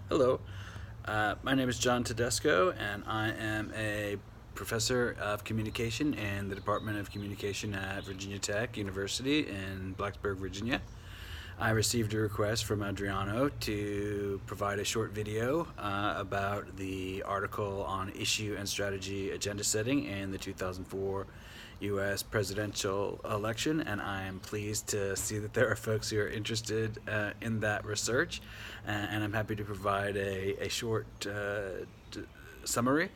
Hello, my name is Jhon Tedesco, and I am a professor of communication in the Department of Communication at Virginia Tech University in Blacksburg, Virginia. I received a request from Adriano to provide a short video about the article on issue and strategy agenda setting in the 2004 U.S. presidential election, and I am pleased to see that there are folks who are interested in that research, and I'm happy to provide a short summary.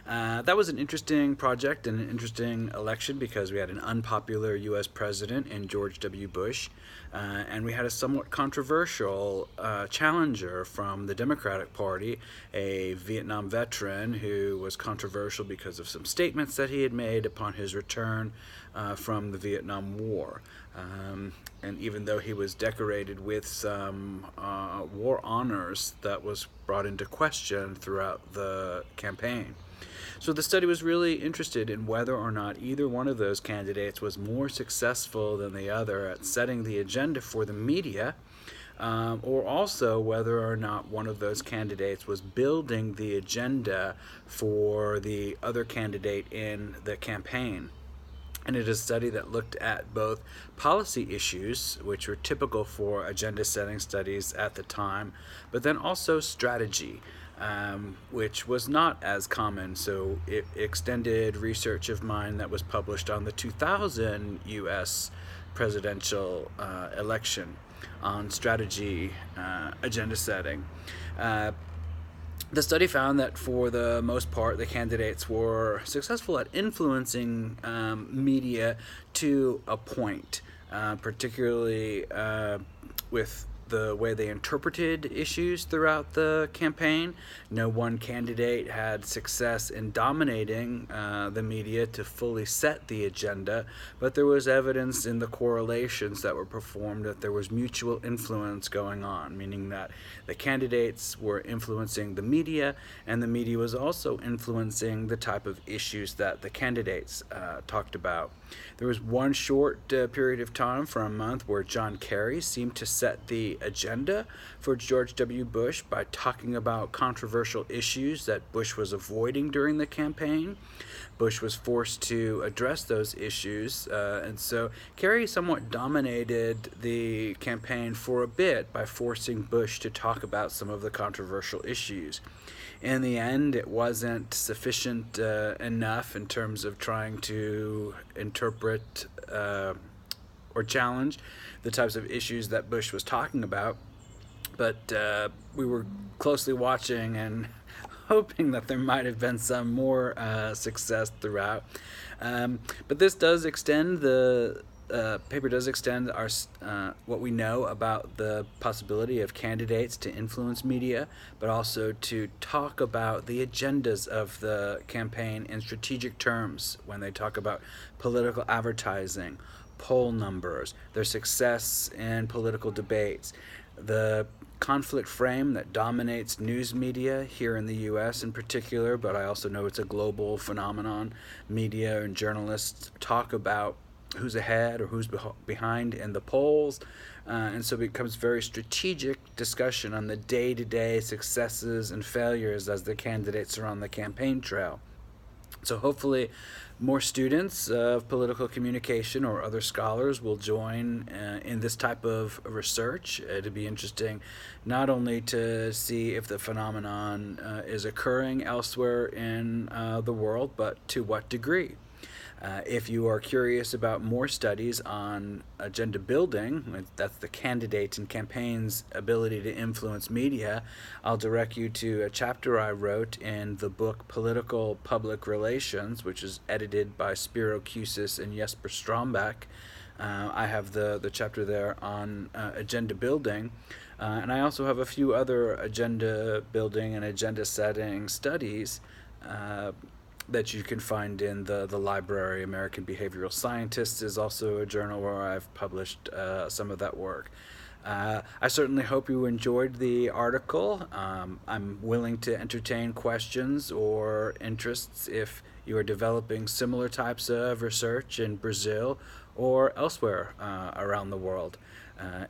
That was an interesting project and an interesting election because we had an unpopular U.S. president in George W. Bush, and we had a somewhat controversial challenger from the Democratic Party, a Vietnam veteran who was controversial because of some statements that he had made upon his return from the Vietnam War. And even though he was decorated with some war honors, that was brought into question throughout the campaign. So the study was really interested in whether or not either one of those candidates was more successful than the other at setting the agenda for the media, or also whether or not one of those candidates was building the agenda for the other candidate in the campaign. And it is a study that looked at both policy issues, which were typical for agenda setting studies at the time, but then also strategy, which was not as common. So it extended research of mine that was published on the 2000 U.S. presidential election on strategy agenda setting. The study found that for the most part, the candidates were successful at influencing media to a point, particularly with the way they interpreted issues throughout the campaign. No one candidate had success in dominating the media to fully set the agenda, but there was evidence in the correlations that were performed that there was mutual influence going on, meaning that the candidates were influencing the media, and the media was also influencing the type of issues that the candidates talked about. There was one short period of time for a month where John Kerry seemed to set the agenda for George W. Bush by talking about controversial issues that Bush was avoiding during the campaign. Bush was forced to address those issues, and so Kerry somewhat dominated the campaign for a bit by forcing Bush to talk about some of the controversial issues. In the end, it wasn't sufficient enough in terms of trying to interpret or challenge the types of issues that Bush was talking about, but we were closely watching and hoping that there might have been some more success throughout. But this does extend the paper does extend our what we know about the possibility of candidates to influence media, but also to talk about the agendas of the campaign in strategic terms when they talk about political advertising, poll numbers, their success in political debates, the conflict frame that dominates news media here in the U.S. in particular, but I also know it's a global phenomenon. Media and journalists talk about who's ahead or who's behind in the polls, and so it becomes very strategic discussion on the day-to-day successes and failures as the candidates are on the campaign trail. So hopefully more students of political communication or other scholars will join in this type of research. It'd be interesting not only to see if the phenomenon is occurring elsewhere in the world, but to what degree. If you are curious about more studies on agenda building, that's the candidate and campaign's ability to influence media, I'll direct you to a chapter I wrote in the book Political Public Relations, which is edited by Spiro Cusis and Jesper Strombeck. I have the chapter there on agenda building, and I also have a few other agenda building and agenda setting studies that you can find in the library. American Behavioral Scientists is also a journal where I've published some of that work. I certainly hope you enjoyed the article. I'm willing to entertain questions or interests if you are developing similar types of research in Brazil or elsewhere around the world.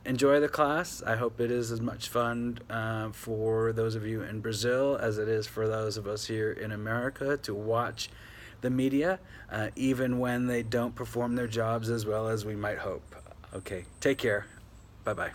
Enjoy the class. I hope it is as much fun for those of you in Brazil as it is for those of us here in America to watch the media, even when they don't perform their jobs as well as we might hope. Okay, take care. Bye-bye.